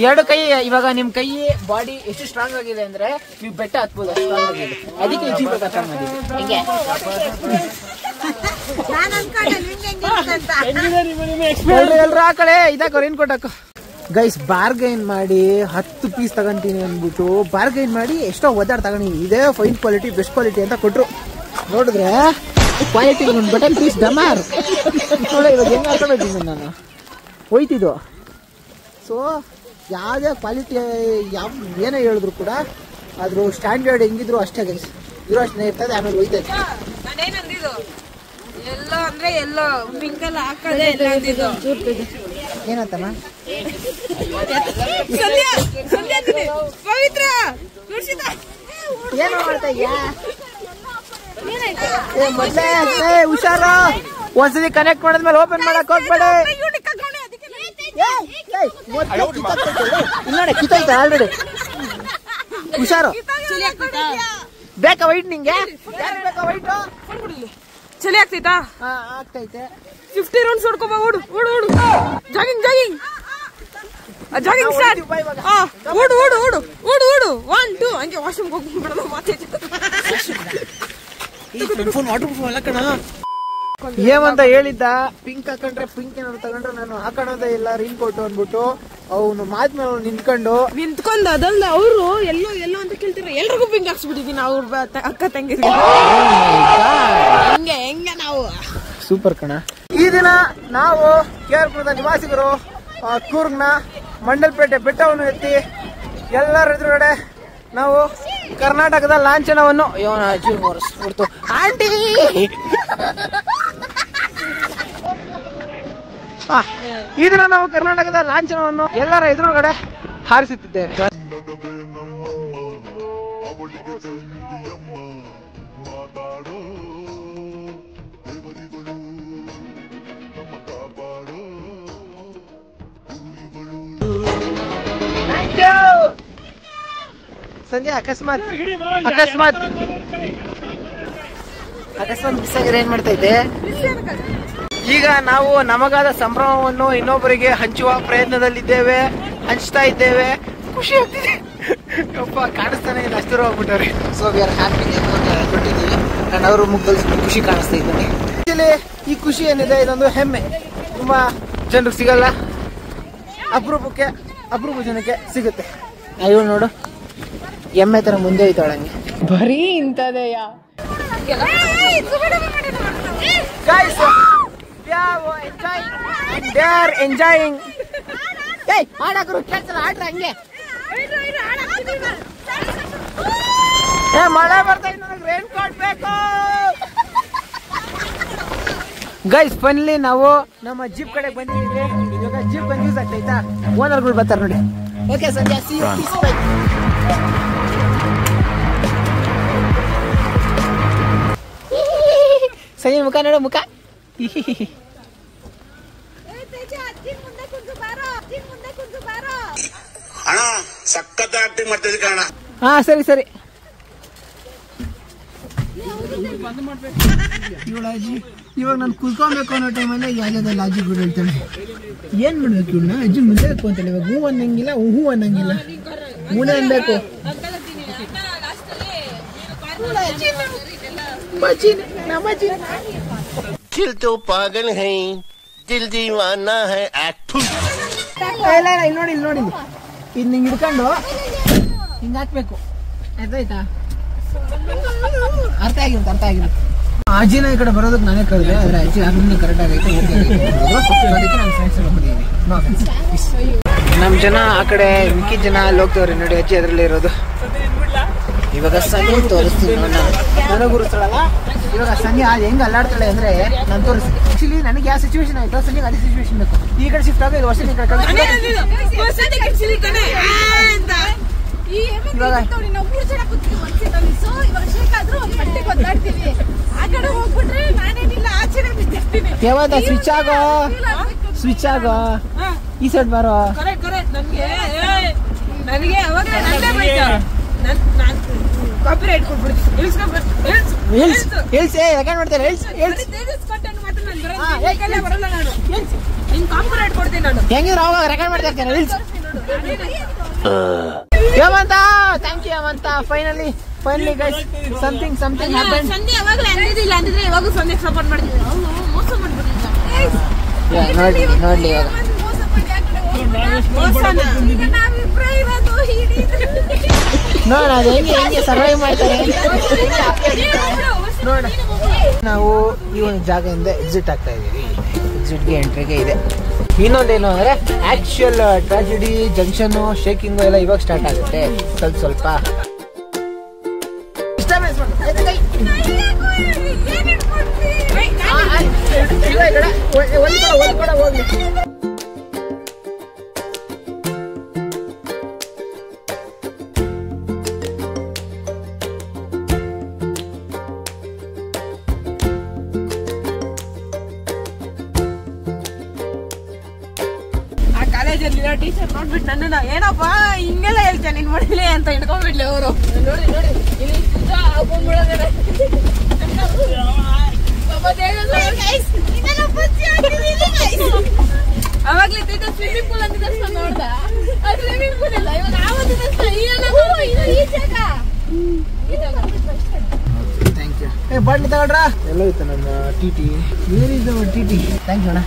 ಎರಡು ಕೈ ಇವಾಗ ನಿಮ್ ಕೈ ಬಾಡಿ ಎಷ್ಟು ಸ್ಟ್ರಾಂಗ್ ಆಗಿದೆ ಅಂದ್ರೆ ನೀವು ಬೆಟ್ಟ ಹತ್ಬೋದು, ಸ್ಟ್ರಾಂಗ್ ಆಗಿದೆ. ಅದಕ್ಕೆ ಹಿಂಗೆ ಎಲ್ರು ಆ ಕಡೆ ಇದಾಕ ರೈನ್ ಕೋಟ್ ಹಾಕು. ಗೈಸ್ ಬಾರ್ಗೈನ್ ಮಾಡಿ 10 ಪೀಸ್ ತಗೊಂತೀನಿ ಅಂದ್ಬಿಟ್ಟು ಬಾರ್ಗೈನ್ ಮಾಡಿ ಎಷ್ಟೋ ಒದ್ದಾಡ್ ತಗೊಂಡಿನಿ. ಇದೇ ಫೈನ್ ಕ್ವಾಲಿಟಿ ಬೆಸ್ಟ್ ಕ್ವಾಲಿಟಿ ಅಂತ ಕೊಟ್ರು. ನೋಡಿದ್ರೆ ಕ್ವಾಲಿಟಿ ಒಂದು ಬಟನ್ ಪೀಸ್ ಡಮಾರ್ ನೋಡಿ. ಇವಾಗ ಹೆಂಗ್ ಹಾಕೊಂಡಿದ್ದೀನಿ ನಾನು ಹೋಯ್ತಿದ್ದು. ಸೊ ಯಾವುದೇ ಕ್ವಾಲಿಟಿ ಏನೇ ಹೇಳಿದ್ರು ಕೂಡ ಅದ್ರ ಸ್ಟ್ಯಾಂಡರ್ಡ್ ಹೆಂಗಿದ್ರು ಅಷ್ಟೇ ಗೈಸ್, ಇರೋ ಅಷ್ಟೇ ಇರ್ತದೆ. ಆಮೇಲೆ ಹೋಯ್ತದೆ. ಎಲ್ಲೋ ಅಂದ್ರೆ ಎಲ್ಲೋ ಪಿಂಕಲ್ ಹಾಕದೆ ಏನಂತಮ್ಮ ಪವಿತ್ರ ಏನು ಮಾಡ್ತಾ ಇದ್ಯಾ? ಹುಷಾರ, ಒಂದ್ಸತಿ ಕನೆಕ್ಟ್ ಮಾಡಿದ್ಮೇಲೆ ಓಪನ್ ಮಾಡಕ್ ಹೋಗ್ಬೇಡ. ನೋಡಿ ಕಿತ್ತೈತೆ ಆಲ್ರೆಡಿ. ಹುಷಾರು. ಬೇಕಾ ವೈಟ್ ನಿಂಗೆ? ಬೇಕಾ ವೈಟ್? ಚಳಿ ಆಗ್ತೈತಾ? ಆಗ್ತೈತೆ. 50 ರೌಂಡ್ಸ್ ಹೊಡ್ಕೋಬಾ. ಓಡು ಓಡು ಓಡು. Jogging jogging jogging start. ಓಡು ಓಡು ಓಡು ಓಡು ಓಡು. 1 2 ಹಂಗೆ ವಾಶ್ರೂಮ್ ಹೋಗ್ಬಿಡೋದು. ಏಮಂತ ಹೇಳಿದ್ದ, ಪಿಂಕ್ ಹಾಕೊಂಡ್ರೆ ಪಿಂಕ್ ಏನಾದ್ರು ತಗೊಂಡ್ರೆ ನಾನು ಹಾಕೋದೇ ಇಲ್ಲ ರೈನ್ ಕೋಟ್ ಅಂದ್ಬಿಟ್ಟು ಅವನು ಮಾದ್ಮೇಲೆ ನಿಂತ್ಕೊಂಡು ಅದಲ್ಲ ಅವರು ಎಲ್ಲೋ ಎಲ್ಲೋ ಅಂತ ಕೇಳ್ತಿರ. ಎಲ್ರಿಗೂ ಪಿಂಕ್ ಹಾಕ್ಸ್ಬಿಟ್ಟಿದೀನಿ ಅವ್ರ ಅಕ್ಕ ತಂಗಿರಿಗೆ. ಹೆಂಗೆ ಹೆಂಗೆ ನಾವು ಸೂಪರ್ ಕಣ. ಈ ದಿನ ನಾವು ಕೇರ್ಪುರದ ನಿವಾಸಿಗರು ಕೂರ್ಗ್ನ ಮಂಡಲ್ಪೇಟೆ ಬೆಟ್ಟವನ್ನು ಎತ್ತಿ ಎಲ್ಲರ ಎದುರುಗಡೆ ನಾವು ಕರ್ನಾಟಕದ ಲಾಂಛನವನ್ನು ಆಂಟಿ ಈ ದಿನ ನಾವು ಕರ್ನಾಟಕದ ಲಾಂಛನವನ್ನು ಎಲ್ಲರ ಎದುರುಗಡೆ ಹಾರಿಸುತ್ತಿದ್ದೇವೆ. ಸಂಜೆ ಅಕಸ್ಮಾತ್ ಮಿಸ್ ಆಗಿದ್ರೆ ಏನ್ ಮಾಡ್ತೈತೆ? ಈಗ ನಾವು ನಮಗಾದ ಸಂಭ್ರಮವನ್ನು ಇನ್ನೊಬ್ಬರಿಗೆ ಹಂಚುವ ಪ್ರಯತ್ನದಲ್ಲಿದ್ದೇವೆ, ಹಂಚ್ತಾ ಇದ್ದೇವೆ. ಖುಷಿ ಆಗ್ತಿದೆ. ಅಪ್ಪ ಕಾಣಿಸ್ತಾನೆ ಇಲ್ಲ, ಅಷ್ಟು ಹೋಗ್ಬಿಟ್ಟವ್ರೆ. ಸೊ ವಿ ಆರ್ ಹ್ಯಾಪಿ ಕೊಟ್ಟಿದ್ದೀವಿ. ನಾನು ಅವ್ರ ಮುಖದಲ್ಲಿ ಖುಷಿ ಕಾಣಿಸ್ತಾ ಇದ್ದೇನೆ. ಈ ಖುಷಿ ಏನಿದೆ ಇದೊಂದು ಹೆಮ್ಮೆ. ತುಂಬಾ ಜನರಿಗೆ ಸಿಗಲ್ಲ, ಅಪರೂಪ ಜನಕ್ಕೆ ಸಿಗುತ್ತೆ. ಇವಳು ನೋಡು ಎಮ್ಮೆ ತರ ಮುಂದೆ ಐತಾಳಂಗೆ. ಬರೀ ಇಂಥದೆಯ ಎಂಜಾಯಿಂಗ್. ಆಡಾಕರು ಕೇಳ್ಸಲ್ಲ, ಆಡ್ರ ಹಂಗೆ. ಮಳೆ ಬರ್ತಾ ಇದೆ, ನನಗೆ ರೈನ್ ಕೋಟ್ ಬೇಕು. ಗೈಸ್ ಫೈನಲಿ ನಾವು ನಮ್ಮ ಜೀಪ್ ಕಡೆ ಬಂದಿದ್ದೀವಿ. ಇವಾಗ ಜೀಪ್ ಕನ್ಫ್ಯೂಸ್ ಆಗ್ತೈತಾ, ಓನರ್ಗಳು ಬರ್ತಾರೆ ನೋಡಿ. ಓಕೆ ಸಂಜೆ ಸಿ ಯು, ಪೀಸ್, ಬೈ. ಸಂಜೆ ಮುಖ ನೋಡು, ಮುಖ. ಅಣ್ಣ ಸಖತ್ ಆಕ್ಟಿಂಗ್ ಮಾಡ್ತಿದ್ದೆ ಕಣ. ಹಾ ಸರಿ ಸರಿ. ಇವಾಗ ನಾನು ಕುತ್ಕೊಬೇಕು ಅನ್ನೋ ಟೈಮಲ್ಲಿ ಯಾವುದಾದ ಲಾಜಿಕ್ಗಳು ಹೇಳ್ತಾನೆ. ಏನ್ ಮಾಡ್ಬೇಕು ಇವನ್ನ? ಅಜ್ಜಿ ಮುಂದೆ ಅಂತಾನೆ. ಇವಾಗ ಹೂ ಅನ್ನಂಗಿಲ್ಲ, ಹೂ ಅನ್ನಂಗಿಲ್ಲ, ಹೂನೇ ಅನ್ಬೇಕು. दिल तो पागल है, दिल दीवाना है. ಇಲ್ಲ ಇಲ್ಲಿ ನೋಡಿ, ಇಲ್ಲಿ ನೋಡಿ, ಇದು ನಿಂಗೆ ಹಿಡ್ಕೊಂಡು ಹಿಂಗೆ ಹಾಕ್ಬೇಕು. ಆಯ್ತಾಯ್ತಾ? ಅರ್ಥ ಆಗಿರುತ್ತೆ. ಅಜ್ಜಿನ ಈ ಕಡೆ ಬರೋದಕ್ಕೆ ನಾನೇ ಕರೆದೆ, ಆದ್ರೆ ಅಜ್ಜಿ ಆಗಲೂ ಕರೆಕ್ಟ್ ಆಗೈತೆ. ಅದಕ್ಕೆ ನನ್ನ ಫ್ರೆಂಡ್ಸ್ ಎಲ್ಲ ಬಂದಿದ್ದೀವಿ. ನಮ್ಮ ಜನ ಆ ಕಡೆ, ಮಿಕ್ಕಿದ ಜನ ಅಲ್ಲಿ ಹೋಗ್ತವ್ರಿ ನೋಡಿ. ಅಜ್ಜಿ ಅದರಲ್ಲಿ ಇರೋದು. ಇವಾಗ ಸಂಜೆ ತೋರಿಸ್ತೀನಿ ನನಗೆ ಗುರುಸ್ತಳಲ್ಲ. ಇವಾಗ ಸಂಜೆ ಹೆಂಗೆ ಅಲ್ಲಾಡ್ತಾಳೆ ಅಂದ್ರೆ ನಾನು ತೋರಿಸ್ತೀನಿ. ಆಕ್ಚುಲಿ ನನಗೆ ಯಾವ ಸಿಚುವೇಶನ್ ಆಯ್ತು, ಸಂಜೆಗೆ ಅದೇ ಸಿಚುವೇಶನ್ ಬೇಕು. ಈ ಕಡೆ ಶಿಫ್ಟ್ ಆಗಿ ವರ್ಷ ಈ ಕಡೆ ಯಾವಾಗ ಸ್ವಿಚ್ ಆಗೋ ಈ ಸೈಡ್ ಬರೋ. ನನಗೆ ಅವಾಗ ಕಾಪಿರೈಟ್ ಕೊಟ್ಬಿಡ್ತೀನಿ. ಕಾಪಿರೈಟ್ ಕೊಡ್ತೀನಿ ನಾನು. ಹೆಂಗಿದ್ರು ಅವಾಗ ರೆಕಾರ್ಡ್ ಮಾಡ್ತಾ ಇರ್ತೇನೆ. Hemanth, thank you Hemanth. Finally guys something happen. ಸಂಜೆ ಯಾವಾಗಲೇ ಅಂದಿದ್ದಿಲ್ಲ ಅಂದಿದ್ರೆ ಇವಾಗ ಸಂಜೆ ಸಪೋರ್ಟ್ ಮಾಡ್ತಿದ್ದೆ. ಮೋಸ ಮಾಡ್ಬಿಟ್ಟಿದ್ದ. ನೋಡ್ಲಿ ಇವಾಗ ನೋಡ ಅದು ಹೆಂಗೆ ಸರ್ವೈವ್ ಮಾಡ್ತಾರೆ ನೋಡ. ನಾವು ಈ ಒಂದು ಜಾಗದಿಂದ ಎಕ್ಸಿಟ್ ಆಗ್ತಾ ಇದೀವಿ. ಎಕ್ಸಿಟ್ಗೆ ಎಂಟ್ರಿಗೆ ಇದೆ. ಇನ್ನೊಂದೇನು ಅಂದ್ರೆ ಆಕ್ಚುಯಲ್ ಟ್ರಾಜಿಡಿ ಜಂಕ್ಷನ್ ಶೇಕಿಂಗ್ ಎಲ್ಲ ಇವಾಗ ಸ್ಟಾರ್ಟ್ ಆಗುತ್ತೆ. ಸ್ವಲ್ಪ ಹೋಗ್ಲಿ. ಟೀಚರ್ ನೋಡ್ಬಿಟ್ಟು ನನ್ನ ಏನಪ್ಪಾ ಹಿಂಗೆಲ್ಲ ಹೇಳ್ತೇನೆ ನಿನ್ ಮನೇಲಿ ಅಂತ ಹಿಡ್ಕೊಂಡ್ಬಿಡ್ಲಿ ಅವರು. ನೋಡಿ ಇಲ್ಲಿ ಹಾಕೊಂಡ್ಬಿಡೋದಾರೆ. ಅವಾಗ್ಲೇ ಸ್ವಿಮ್ಮಿಂಗ್ ಪೂಲ್ ಅಂತ ನೋಡ್ದ. ಅದು ಸ್ವಿಮ್ಮಿಂಗ್ ಪೂಲ್ ಇಲ್ಲ, ಇವಾಗ ಬಾಟ್ಲಿ ತಗೊಳ್ರ. ಎಲ್ಲ ಇತ್ತು ನಮ್ಮ ಟಿಟಿ. ಏನಿದೆ ಟಿಟಿ? ಥ್ಯಾಂಕ್ಸ್ ಅಣ್ಣ.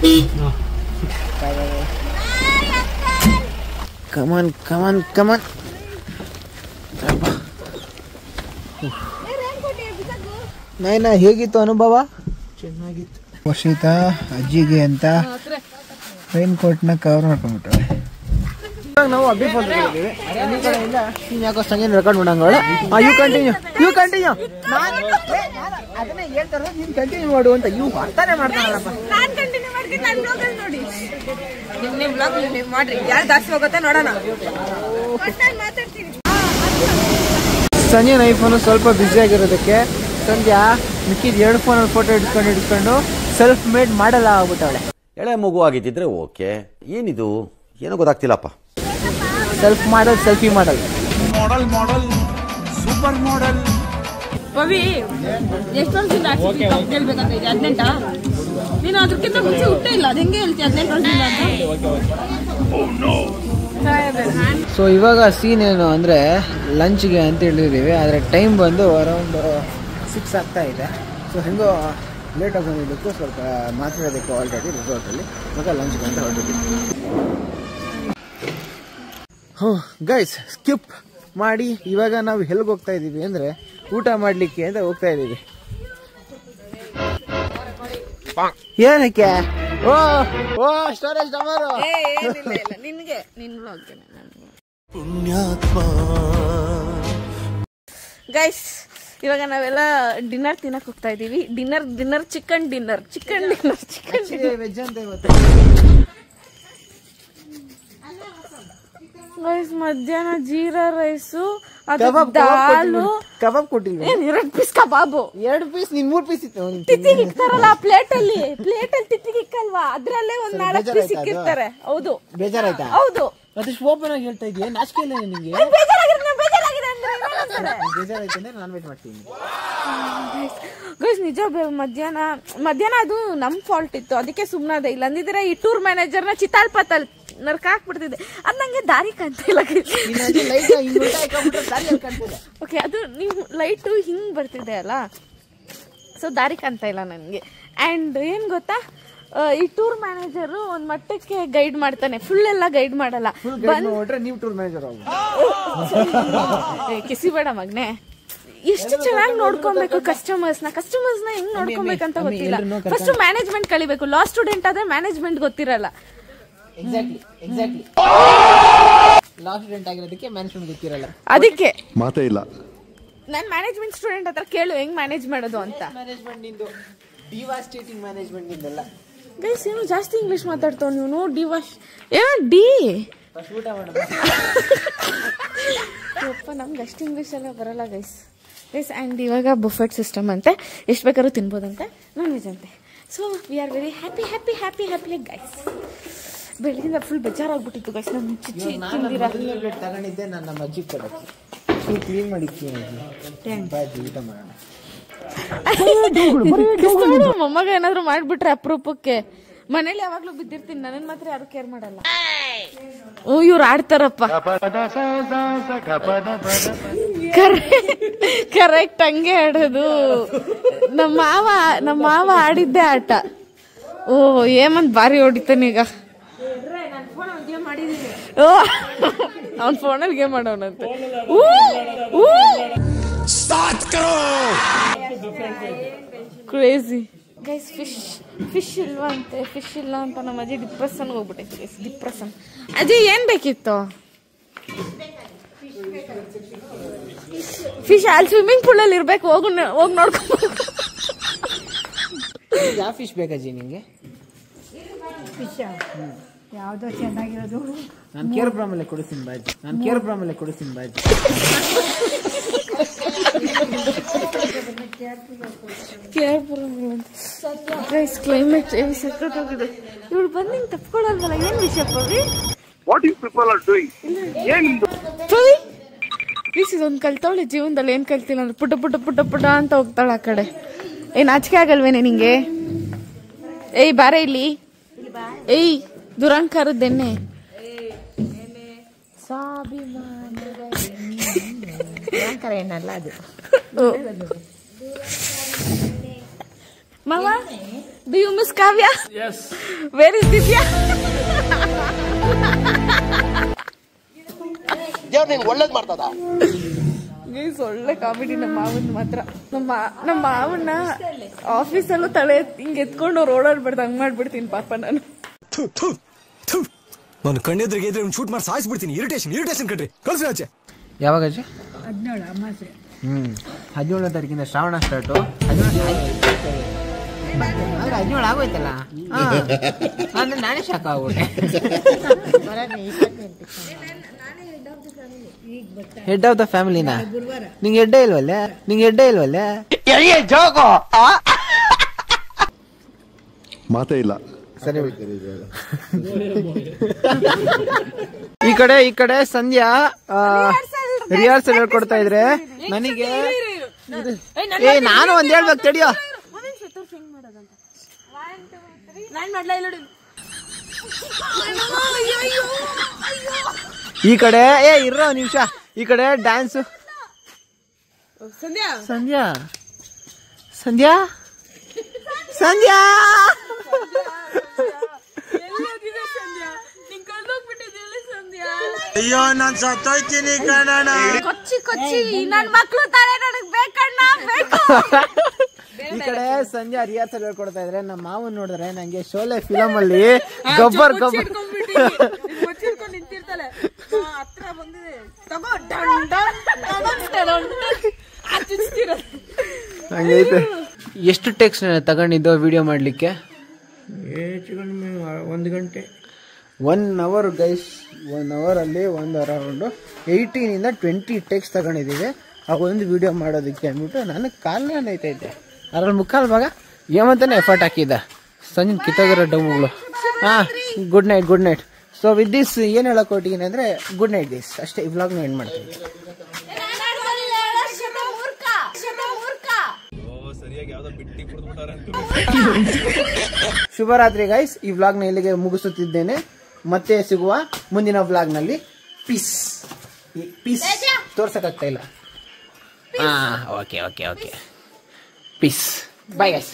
ಕಮಾನ್. ನೈನಾ ಹೇಗಿತ್ತು ಅನುಭವ? ಚೆನ್ನಾಗಿತ್ತು. ವರ್ಷಿತಾ ಅಜ್ಜಿಗೆ ಅಂತ ರೈನ್ ಕೋಟ್ನ ಕವರ್ ಮಾಡ್ಕೊಂಡ್ಬಿಟ್ರೆ. ಇವಾಗ ನಾವು ಅಬ್ಬಿ ಫೋನ್ ಮಾಡಿದ್ದೀವಿ. ಈ ಕಡೆಯಿಂದ ನೀನು ಯಾಕೋ ಸಂಜೆ ರೆಕಾರ್ಡ್ ಮಾಡಂಗೋಳ. You continue. ಅದನ್ನೇ ಹೇಳ್ತಾರೆ, ನೀನು ಕಂಟಿನ್ಯೂ ಮಾಡು ಅಂತ. ಇವು ಅರ್ಥನೇ ಮಾಡ್ತಾನಲ್ಲಪ್ಪ. ನಾನು ಕಂಟಿನ್ಯೂ ಮಾಡ್ತೀನಿ. ನಾನು ಬ್ಲಾಗಲ್ಲಿ ನೋಡಿ, ನಿಮ್ಮ ಬ್ಲಾಗ್ ನೀವು ಮಾಡ್ರಿ. ಯಾರು ಜಾಸ್ತಿ ಹೋಗುತ್ತೆ ನೋಡೋಣ. ಸಂಜೆ ಐಫೋನು ಸ್ವಲ್ಪ ಬ್ಯುಸಿ ಆಗಿರೋದಕ್ಕೆ ಸಂಧ್ಯಾ ಮಿಕ್ಕಿದ 2 ಫೋನಲ್ಲಿ ಫೋಟೋ ಹಿಡ್ಕೊಂಡು ಸೆಲ್ಫ್ ಮೇಡ್ ಮಾಡಲ್ಲ ಆಗ್ಬಿಟ್ಟವಳೆ. ಎಳೆ ಮಗು ಆಗಿದ್ದಿದ್ರೆ ಓಕೆ, ಏನಿದು ಏನೋ ಗೊತ್ತಾಗ್ತಿಲ್ಲಪ್ಪ. ಸೆಲ್ಫಿ ಮಾಡಲ್ ಮಾಡೆಲ್ ಸೂಪರ್ ಮಾಡೆಲ್. ಪವಿ ಎಷ್ಟು ವರ್ಷದಿಂದ ಹೇಳ್ಬೇಕಂತ ಇದೆ? 18. ನೀನು ಅದಕ್ಕಿಂತ ಮುಂಚೆ ಹುಟ್ಟೇ ಇಲ್ಲ. ಅದು ಹೆಂಗೆ ಹೇಳ್ತೀಯ 18 ವರ್ಷದಿಂದ ಅಂತ? ಸೊ ಇವಾಗ ಸೀನ್ ಏನು ಅಂದರೆ ಲಂಚ್ಗೆ ಅಂತ ಹೇಳಿದ್ದೀವಿ. ಆದರೆ ಟೈಮ್ ಬಂದು ಅರೌಂಡ್ 6 ಆಗ್ತಾ ಇದೆ. ಸೊ ಹೆಂಗೋ ಲೇಟಾಗಿ ಬಂದಿದ್ದಕ್ಕೂ ಸ್ವಲ್ಪ ಮಾತಾಡೋದಕ್ಕೆ ಆಲ್ರೆಡಿ ರಿಸಾರ್ಟಲ್ಲಿ. ಇವಾಗ ಲಂಚ್ಗೆ ಅಂತ ಹೊರಟಿದ್ದೀವಿ. ಗೈಸ್ ಸ್ಕಿಪ್ ಮಾಡಿ ಇವಾಗ ನಾವು ಎಲ್ಲಿಗೆ ಹೋಗ್ತಾ ಇದ್ದೀವಿ ಅಂದರೆ ಊಟ ಮಾಡಲಿಕ್ಕೆ ಅಂತ ಹೋಗ್ತಾ ಇದ್ದೀವಿ. ಏನಕ್ಕೆ? ಓ ಸ್ಟೋರೇಜ್ ಡಮಾರು. ನಿನ್ಗೆ ನಿನ್ ಪುಣ್ಯಾತ್ಮ ಗೈಸ್ ಇವಾಗ ನಾವೆಲ್ಲ ಡಿನ್ನರ್ ತಿನ್ನಕ್ ಹೋಗ್ತಾ ಇದೀವಿ. ಡಿನ್ನರ್ ಚಿಕನ್ ಡಿನ್ನರ್ ವೆಜ್ ಅಂತ ಇವತ್ತು. ಗೈಸ್ ಮಧ್ಯಾಹ್ನ ಜೀರಾ ರೈಸು, ದಾಲು, ಕಬಾಬ್ ಕೊಟ್ಟಿಲ್ಲ. 2 ಪೀಸ್ ಕಬಾಬು, 2 ಪೀಸ್, 3 ಪೀಸ್ ಇತ್ತು. ತಿತ್ತಿಗೆ ಇಕ್ತಾರಲ್ಲ ಪ್ಲೇಟಲ್ಲಿ ತಿತ್ತಿಗೆ ಇಕ್ಕಲ್ವಾ, ಅದ್ರಲ್ಲೇ 4 ಪೀಸ್ ಇಕ್ಕಿರ್ತಾರೆ. ಹೌದು, ಬೇಜಾರಾಯ್ತಾ? ಹೌದು. ಮತ್ತೆ ಓಪನ್ ಆಗಿ ಹೇಳ್ತಾ ಇದೀಯ, ನಾಚಿಕೆ ಇಲ್ಲ ನಿಂಗೆ? ಬೇಜಾರಾಗಿದೆ ಅಂದ್ರೆ ಬೇಜಾರಾಯ್ತು ಅಂದ್ರೆ ನಾನ್ ವೆಜ್ ಮಾಡ್ತೀನಿ. ಗೈಸ್ ನಿಜ ಮಧ್ಯಾಹ್ನ ಅದು ನಮ್ ಫಾಲ್ಟ್ ಇತ್ತು, ಅದಕ್ಕೆ ಸುಮ್ಮನಾದೆ. ಇಲ್ಲ ಅಂದಿದ್ರೆ ಈ ಟೂರ್ ಮ್ಯಾನೇಜರ್ನ ಚಿತಾಲ್ಪತ್ತಲ್ ನರ್ಕ ಹಾಕ್ಬಿಡ್ತಿದ್ದೆ. ಅದ್ ನಂಗೆ ದಾರಿ ಕಾಣ್ತಿಲ್ಲ. ಓಕೆ, ಅದು ನೀವು ಲೈಟು ಹಿಂಗ್ ಬರ್ತಿದೆ ಅಲ್ಲ, ಸೊ ದಾರಿ ಕಾಣ್ತಾ ಇಲ್ಲ ನನಗೆ. ಆ್ಯಂಡ್ ಏನು ಗೊತ್ತಾ, ಈ ಟೂರ್ ಮ್ಯಾನೇಜರು ಒಂದ್ ಮಟ್ಟಕ್ಕೆ ಗೈಡ್ ಮಾಡ್ತಾನೆ, ಫುಲ್ ಎಲ್ಲ ಗೈಡ್ ಮಾಡಲ್ಲ. ನೀವು ಟೂರ್ ಮ್ಯಾನೇಜರ್ ಕಿಸಿ ಬೇಡ ಮಗ್ನೆ. ಎಷ್ಟು ಚೆನ್ನಾಗಿ ನೋಡ್ಕೊಬೇಕು ಕಸ್ಟಮರ್ಸ್ನ ಹೆಂಗ್ ನೋಡ್ಕೊಬೇಕಂತ ಗೊತ್ತಿಲ್ಲ. ಫಸ್ಟ್ ಮ್ಯಾನೇಜ್ಮೆಂಟ್ ಕಲಿಬೇಕು. ಲಾ ಸ್ಟೂಡೆಂಟ್ ಆದ್ರೆ ಮ್ಯಾನೇಜ್ಮೆಂಟ್ ಗೊತ್ತಿರಲ್ಲ. ಎಕ್ಸಾಕ್ಟ್ಲಿ ಲಾ ಸ್ಟೂಡೆಂಟ್ ಆಗಿರೋದಕ್ಕೆ ಮ್ಯಾನೇಜ್ಮೆಂಟ್ ಗೊತ್ತಿರಲ್ಲ. ಅದಕ್ಕೆ ಮಾತೇ ಇಲ್ಲ. ನಾನ್ ಮ್ಯಾನೇಜ್ಮೆಂಟ್ ಸ್ಟೂಡೆಂಟ್ ಹತ್ರ ಕೇಳು ಹೆಂಗ್ ಮ್ಯಾನೇಜ್ ಮಾಡೋದು ಅಂತ. ಮ್ಯಾನೇಜ್ಮೆಂಟ್ ನಿಂದು ಡಿವಾಸ್ಟೇಟಿಂಗ್ ಮ್ಯಾನೇಜ್ಮೆಂಟ್ ನಿಂದಲ್ಲ. ಗೈಸ್ ಏನು ಜಾಸ್ತಿ ಇಂಗ್ಲಿಷ್ ಮಾತಾಡ್ತಾವ ನೀವು. ಡಿ ನಮ್ಗೆ ಅಷ್ಟು ಇಂಗ್ಲಿಷ್ ಎಲ್ಲ ಬರಲ್ಲ ಗೈಸ್. ಆ್ಯಂಡ್ ಇವಾಗ ಬುಫೆಟ್ ಸಿಸ್ಟಮ್ ಅಂತೆ, ಎಷ್ಟು ಬೇಕಾದ್ರೂ ತಿನ್ಬೋದಂತೆ, ನಾನ್ ವೆಜ್ ಅಂತೆ. So we are very happy guys. ಬೆಳಗಿಂದ ಫುಲ್ ಬೇಜಾರಾಗ್ಬಿಟ್ಟಿತ್ತು ಗೈಸ್. ನಾನು ಚಿಚ್ಚಿ ತಿಂದಿರಾ ತಗೊಂಡಿದ್ದೆ ನನ್ನ ಅಜ್ಜಿ ಕೊಡಕ್ಕೆ. ಕ್ಲೀನ್ ಮಾಡಿರ್ತೀನಿ ಊಟ ಮಾಡೋಣ. ಮೊಮ್ಮಗ ಏನಾದ್ರು ಮಾಡ್ಬಿಟ್ರೆ ಅಪರೂಪಕ್ಕೆ. ಮನೇಲಿ ಯಾವಾಗ್ಲೂ ಬಿದ್ದಿರ್ತೀನಿ, ನನ್ನ ಮಾತ್ರ ಯಾರು ಕೇರ್ ಮಾಡಲ್ಲ. ಇವ್ರು ಆಡ್ತಾರಪ್ಪ ಕರೆಕ್ಟ್, ಹಂಗೆ ಆಡೋದು. ನಮ್ಮ ಮಾವ ಆಡಿದ್ದೆ ಆಟ. ಓ ಏಮಂತ್ ಬಾರಿ ಹೊಡಿತಾನೀಗ. ಅವ್ನ್ ಫೋನಲ್ಲಿ ಗೇಮ್ ಮಾಡೋನಂತೆ. Crazy guys. ಫಿಶ್ ಇಲ್ವಾ ಅಂತೆ, ಫಿಶ್ ಇಲ್ಲ ಅಂತ ನಮ್ಮ ಅಜ್ಜಿ ಡಿಪ್ರೆಷನ್ ಹೋಗ್ಬಿಟ್ಟೈತೆ. ಡಿಪ್ರೆಷನ್. ಅಜ್ಜಿ ಏನ್ ಬೇಕಿತ್ತು? ಫಿಶ್ ಅಲ್ಲಿ ಸ್ವಿಮ್ಮಿಂಗ್ ಪೂಲ್ ಅಲ್ಲಿ ಇರ್ಬೇಕು. ಹೋಗಿ ನೋಡ್ಕೊಂಡು. ಯಾವ ಫಿಶ್ ಬೇಕಜ್ಜಿ ನಿಂಗೆ? ಯಾವ್ದೋ ಚೆನ್ನಾಗಿರೋದು. ನಾನು ಕೇರ್ ಬ್ರಾಮಲ್ಲೇ ಕೊಡಿಸ್ತೀನಿ ಬಾಜಿ. ಕ್ಲೈಮೇಟ್ ಸಕ್ಕತ್ತಾಗಿದೆ. ಇವಳು ಬಂದು ಹಿಂಗೆ ತಪ್ಕೊಳ್ಳಲ್ವಲ್ಲ, ಏನ್ ವಿಷಯ ಪವಿ? ಪ್ಲೀಸ್ ಇದೊಂದು ಕಲ್ತವಳೆ ಜೀವನದಲ್ಲಿ. ಏನ್ ಕಲ್ತಿಲ್ಲ ಅಂದ್ರೆ ಪುಟ ಅಂತ ಹೋಗ್ತಾಳ ಆ ಕಡೆ. ಏನ್ ಆಚಿಕೆ ಆಗಲ್ವೇನೆ ನಿಂಗೆ? ಏಯ್ ಬಾರ ಇಲ್ಲಿ. ಏಯ್ ದುರಂಕಾರದ್ದೆನ್ನೆ. ಏನಲ್ಲ ಅದು. Mama, do you miss Kavya? Yes. Where is Divya? ಒಳ್ಳೇದ್ ಮಾಡ್ತದ. ಒಳ್ಳೆ ಕಾಮಿಡಿ ನಮ್ಮ ಮಾವನ್ ಮಾತ್ರ. ನಮ್ಮ ಮಾವನ್ನ ಆಫೀಸಲ್ಲೂ ತಲೆ ಹಿಂಗೆ ಎತ್ಕೊಂಡು ರೋಡಾಡ್ಬಿಡ್ದು ಹಂಗ್ ಮಾಡ್ಬಿಡ್ತೀನಿ ಪಾಪ ನಾನು. ನಾನು ಕಣ್ಣೆದ್ರಿಗೆ ಇದ್ರೆ ಶೂಟ್ ಮಾಡಿ ಸಾಯಿಸ್ಬಿಡ್ತೀನಿ. ಇರಿಟೇಷನ್ ಕಟ್ರಿ ಕಳ್ಸಿ ಆಚೆ. ಯಾವಾಗ ಅಜ್ಜಿ? 17 ಅಮಾಸೆ. 17ನೇ ತಾರೀಕಿಂದ ಶ್ರಾವಣ ಸ್ಟಾರ್ಟು. 17 ಆಗೋಯ್ತಲ್ಲ. ಅಂದ್ರೆ ನಾನೇ ಶಾಕ್ ಆಗ್ಬಿಟ್ಟೆ. ಹೆಡ್ ಆಫ್ ದ ಫ್ಯಾಮಿಲಿನ ನಿಂಗೆ ಹೆಡ್ಡೇ ಇಲ್ವಲ್ಲೇ? ಮಾತೇ ಇಲ್ಲ. ಸರಿ ಈ ಕಡೆ ಸಂಧ್ಯಾ ರಿಹರ್ಸಲ್ ಹೇಳ್ಕೊಡ್ತಾ ಇದ್ರೆ ನನಗೆ ನಾನು ಒಂದ್ ಹೇಳ್ಬೇಕು ತಡಿಯೋ. ಈ ಕಡೆ ಇರೋ ನಿಮಿಷ. ಈ ಕಡೆ ಡ್ಯಾನ್ಸ್. ಸಂಧ್ಯಾ ಅಯ್ಯೋ ನಾನ್ ಸತ್ತೋಯ್ತೀನಿ ಕಣಣ್ಣ. ಕೊಚ್ಚಿ ನನ್ ಮಕ್ಳು ತಾನೇ ನನಗ್ ಬೇಕಣ್ಣ ಬೇಕು. ಈ ಕಡೆ ಸಂಧ್ಯಾ ರಿಹರ್ಸಲ್ ಹೇಳ್ಕೊಡ್ತಾ ಇದ್ರೆ ನಮ್ಮ ಮಾವನ್ ನೋಡಿದ್ರೆ ನಂಗೆ ಶೋಲೆ ಫಿಲಮ್ ಅಲ್ಲಿ ಗಬ್ಬರ್ ಹಂಗೈತೆ. ಎಷ್ಟು ಟೇಕ್ಸ್ ತಗೊಂಡಿದ್ದು ವಿಡಿಯೋ ಮಾಡಲಿಕ್ಕೆ? ಒಂದು ಗಂಟೆ 1 hour ಗೈಸ್. 1 hour ಅಲ್ಲಿ ಒಂದು ಅರೌಂಡ್ 18 to 20 ಟೇಕ್ಸ್ ತಗೊಂಡಿದ್ದೀವಿ ಆ ಒಂದು ವಿಡಿಯೋ ಮಾಡೋದಕ್ಕೆ ಅಂದ್ಬಿಟ್ಟು. ನನಗೆ ಕಾಲನೇ ನೈತೈತೆ. ಅದ್ರಲ್ಲಿ ಮುಕ್ಕಾಲು ಭಾಗ ಏಮಂತಾನೆ ಎಫರ್ಟ್ ಹಾಕಿದ್ದ. ಸಂಜೆ ಕಿತ್ತೋಗಿರೋ ಡಮ್ಮುಗಳು. Good night. So with this ಏನು ಹೇಳಕ್ ಹೊಟ್ಟಿದ್ದೀನಿ ಅಂದರೆ ಗುಡ್ ನೈಟ್ ದಿಸ್ ಅಷ್ಟೇ. ಈ ವ್ಲಾಗ್ನ ಎಂಡ್ ಮಾಡ್ತೀನಿ. ಶುಭರಾತ್ರಿ ಗೈಸ್. ಈ ವ್ಲಾಗ್ನ ಇಲ್ಲಿಗೆ ಮುಗಿಸುತ್ತಿದ್ದೇನೆ. ಮತ್ತೆ ಸಿಗುವ ಮುಂದಿನ ವ್ಲಾಗ್ನಲ್ಲಿ. ಪೀಸ್ ತೋರ್ಸಕ್ಕಾಗ್ತಾ ಇಲ್ಲ. Okay peace. Bye guys.